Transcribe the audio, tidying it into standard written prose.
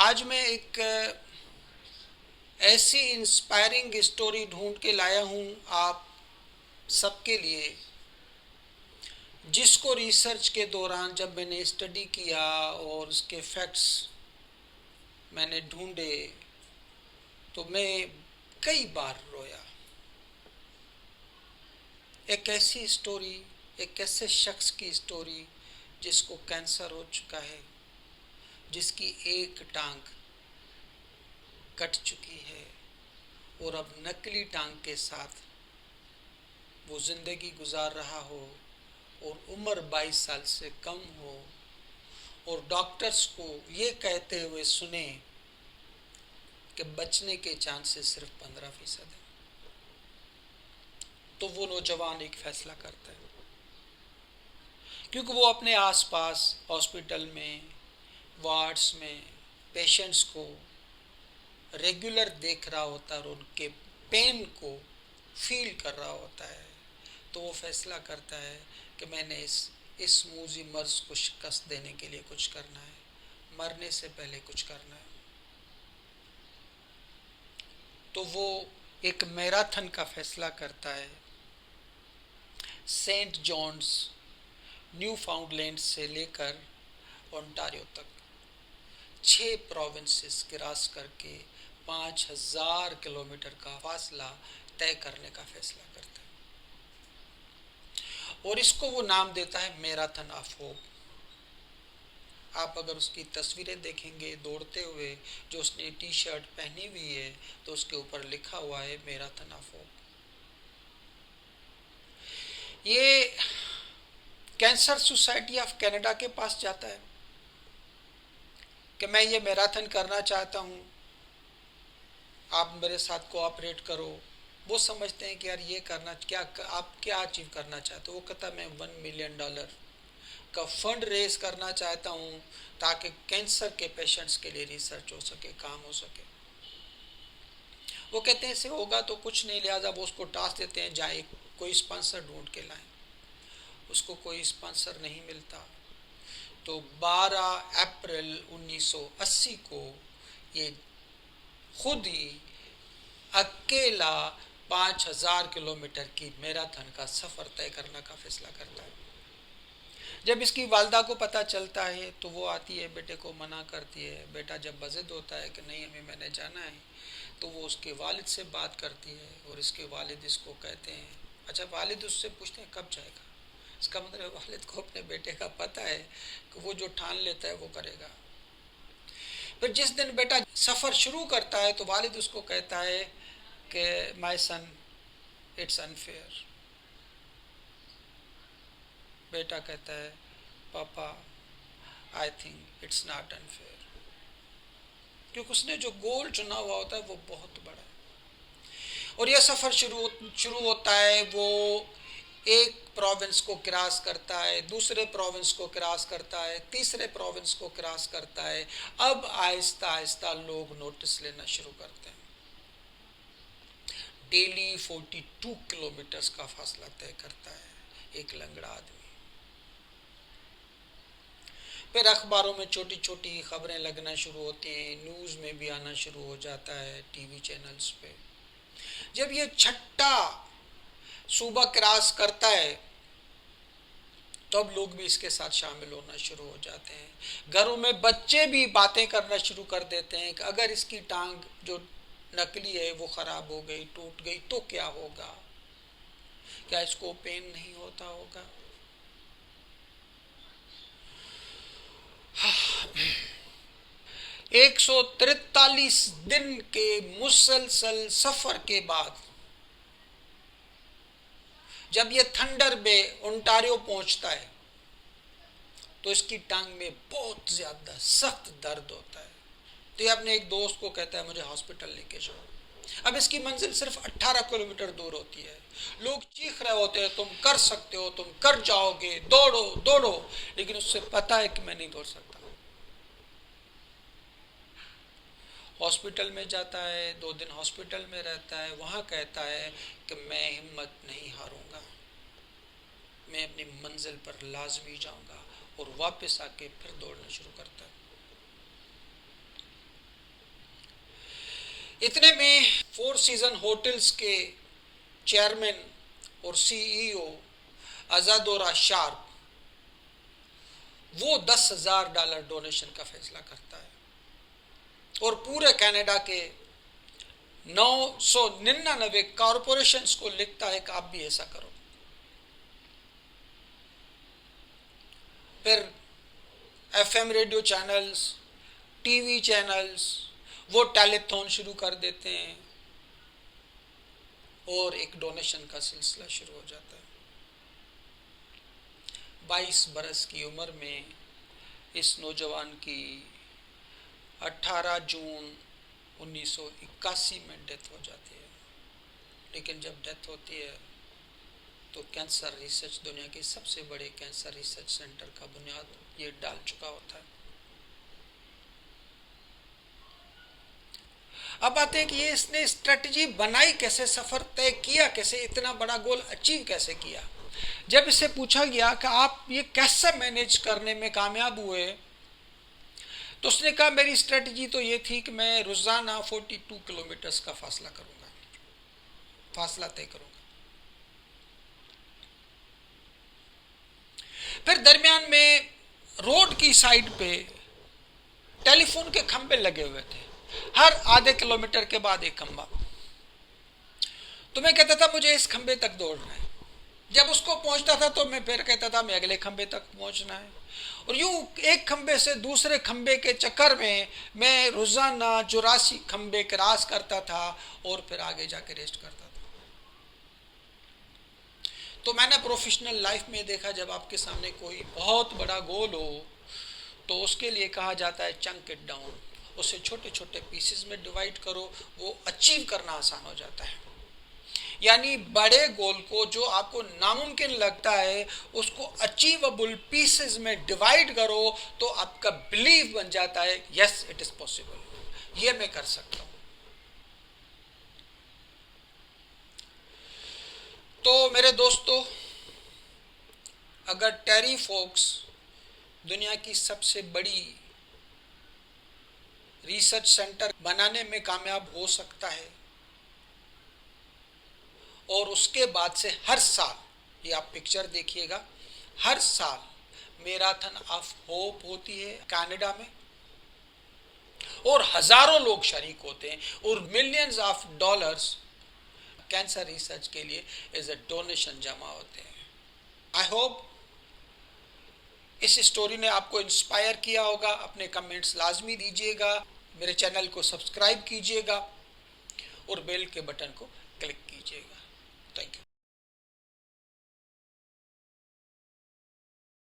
आज मैं एक ऐसी इंस्पायरिंग स्टोरी ढूंढ के लाया हूं आप सबके लिए, जिसको रिसर्च के दौरान जब मैंने स्टडी किया और उसके फैक्ट्स मैंने ढूंढे तो मैं कई बार रोया। एक ऐसी स्टोरी, एक ऐसे शख्स की स्टोरी जिसको कैंसर हो चुका है, जिसकी एक टांग कट चुकी है और अब नकली टांग के साथ वो जिंदगी गुजार रहा हो और उम्र 22 साल से कम हो और डॉक्टर्स को ये कहते हुए सुने कि बचने के चांसेस सिर्फ 15% है। तो वो नौजवान एक फैसला करता है, क्योंकि वो अपने आसपास हॉस्पिटल में, वार्ड्स में पेशेंट्स को रेगुलर देख रहा होता है और उनके पेन को फील कर रहा होता है। तो वो फैसला करता है कि मैंने इस मूजी मर्ज को शिकस्त देने के लिए कुछ करना है, मरने से पहले कुछ करना है। तो वो एक मैराथन का फैसला करता है। सेंट जॉन्स न्यू फाउंडलैंड से लेकर ओंटारियो तक 6 प्रोविंसेस क्रॉस करके 5000 किलोमीटर का फासला तय करने का फैसला करता है और इसको वो नाम देता है मैराथन ऑफ होप। आप अगर उसकी तस्वीरें देखेंगे दौड़ते हुए, जो उसने टी शर्ट पहनी हुई है, तो उसके ऊपर लिखा हुआ है मैराथन ऑफ होप। ये कैंसर सोसाइटी ऑफ कनाडा के पास जाता है कि मैं ये मैराथन करना चाहता हूँ, आप मेरे साथ कोऑपरेट करो। वो समझते हैं कि यार ये करना क्या, आप क्या अचीव करना चाहते हो। वो कहता है मैं $1 मिलियन का फंड रेज करना चाहता हूँ ताकि कैंसर के पेशेंट्स के लिए रिसर्च हो सके, काम हो सके। वो कहते हैं इससे होगा तो कुछ नहीं, लिहाजा वो उसको टास्क देते हैं जाए कोई स्पॉन्सर ढूंढ के लाएं। उसको कोई स्पॉन्सर नहीं मिलता। तो 12 अप्रैल 1980 को ये खुद ही अकेला 5000 किलोमीटर की मैराथन का सफ़र तय करने का फैसला करता है। जब इसकी वालदा को पता चलता है तो वो आती है, बेटे को मना करती है। बेटा जब बज़िद होता है कि नहीं हमें मैंने जाना है, तो वो उसके वालिद से बात करती है और इसके वालिद इसको कहते हैं, अच्छा वालिद उससे पूछते हैं कब जाएगा। इसका मतलब वालिद को अपने बेटे का पता है कि वो जो ठान लेता है वो करेगा। फिर जिस दिन बेटा सफ़र शुरू करता है तो वालिद उसको कहता है कि माय सन इट्स अनफेयर। बेटा कहता है पापा I think it's not unfair, क्योंकि उसने जो गोल चुना हुआ होता है वो बहुत बड़ा है। और यह सफ़र शुरू होता है। वो एक प्रोविंस को क्रॉस करता है, दूसरे प्रोविंस को क्रॉस करता है, तीसरे प्रोविंस को क्रॉस करता है। अब आहिस्ता आहिस्ता लोग नोटिस लेना शुरू करते हैं। डेली 42 किलोमीटर्स का फासला तय करता है एक लंगड़ा आदमी। फिर अखबारों में छोटी छोटी खबरें लगना शुरू होती हैं, न्यूज़ में भी आना शुरू हो जाता है, टीवी चैनल्स पे। जब ये छठा सूबा क्रॉस करता है तो अब लोग भी इसके साथ शामिल होना शुरू हो जाते हैं। घरों में बच्चे भी बातें करना शुरू कर देते हैं कि अगर इसकी टांग जो नकली है वो ख़राब हो गई, टूट गई तो क्या होगा, क्या इसको पेन नहीं होता होगा। 143 दिन के मुसलसल सफर के बाद जब ये थंडर बे ओंटारियो पहुंचता है तो इसकी टांग में बहुत ज्यादा सख्त दर्द होता है। तो ये अपने एक दोस्त को कहता है मुझे हॉस्पिटल लेके जाओ। अब इसकी मंजिल सिर्फ 18 किलोमीटर दूर होती है। लोग चीख रहे होते हैं तुम कर सकते हो, तुम कर जाओगे, दौड़ो दौड़ो, लेकिन उससे पता है कि मैं नहीं दौड़ सकता। हॉस्पिटल में जाता है, 2 दिन हॉस्पिटल में रहता है। वहाँ कहता है कि मैं हिम्मत नहीं हारूंगा, मैं अपनी मंजिल पर लाजमी जाऊंगा, और वापस आके फिर दौड़ना शुरू करता है। इतने में फोर सीजन होटल्स के चेयरमैन और सीईओ अजादोरा शार्प वो $10,000 डोनेशन का फैसला करता है और पूरे कनाडा के 999 कॉरपोरेशंस को लिखता है कि आप भी ऐसा करो। फिर FM radio channels, TV channels वो टेलीथॉन शुरू कर देते हैं और एक डोनेशन का सिलसिला शुरू हो जाता है। 22 बरस की उम्र में इस नौजवान की 18 जून 1981 में डेथ हो जाती है। लेकिन जब डेथ होती है तो कैंसर रिसर्च, दुनिया के सबसे बड़े कैंसर रिसर्च सेंटर का बुनियाद ये डाल चुका होता है। अब आते हैं कि ये इसने स्ट्रेटजी बनाई कैसे, सफर तय किया कैसे, इतना बड़ा गोल अचीव कैसे किया। जब इससे पूछा गया कि आप ये कैसे मैनेज करने में कामयाब हुए, तो उसने कहा मेरी स्ट्रेटजी तो ये थी कि मैं रोजाना 42 किलोमीटर का फासला करूंगा, फासला तय करूंगा। फिर दरमियान में रोड की साइड पे टेलीफोन के खंभे लगे हुए थे, हर आधे किलोमीटर के बाद एक खंभा। तो मैं कहता था मुझे इस खंभे तक दौड़ना है। जब उसको पहुंचता था तो मैं फिर कहता था मैं अगले खंभे तक पहुंचना है। और यूं एक खंभे से दूसरे खंभे के चक्कर में मैं रोजाना 84 खंभे क्रॉस करता था और फिर आगे जाके रेस्ट करता था। तो मैंने प्रोफेशनल लाइफ में देखा, जब आपके सामने कोई बहुत बड़ा गोल हो तो उसके लिए कहा जाता है चंक इट डाउन, उसे छोटे छोटे पीसेस में डिवाइड करो, वो अचीव करना आसान हो जाता है। यानी बड़े गोल को जो आपको नामुमकिन लगता है उसको अचीवेबल पीसेस में डिवाइड करो तो आपका बिलीव बन जाता है, यस इट इज पॉसिबल, ये मैं कर सकता हूं। तो मेरे दोस्तों, अगर टेरी फोक्स दुनिया की सबसे बड़ी रिसर्च सेंटर बनाने में कामयाब हो सकता है और उसके बाद से हर साल, ये आप पिक्चर देखिएगा, हर साल मैराथन ऑफ होप होती है कनाडा में और हजारों लोग शरीक होते हैं और millions of dollars cancer research के लिए एज ए डोनेशन जमा होते हैं। आई होप इस स्टोरी ने आपको इंस्पायर किया होगा। अपने कमेंट्स लाजमी दीजिएगा, मेरे चैनल को सब्सक्राइब कीजिएगा और बेल के बटन को क्लिक कीजिएगा। Thank you.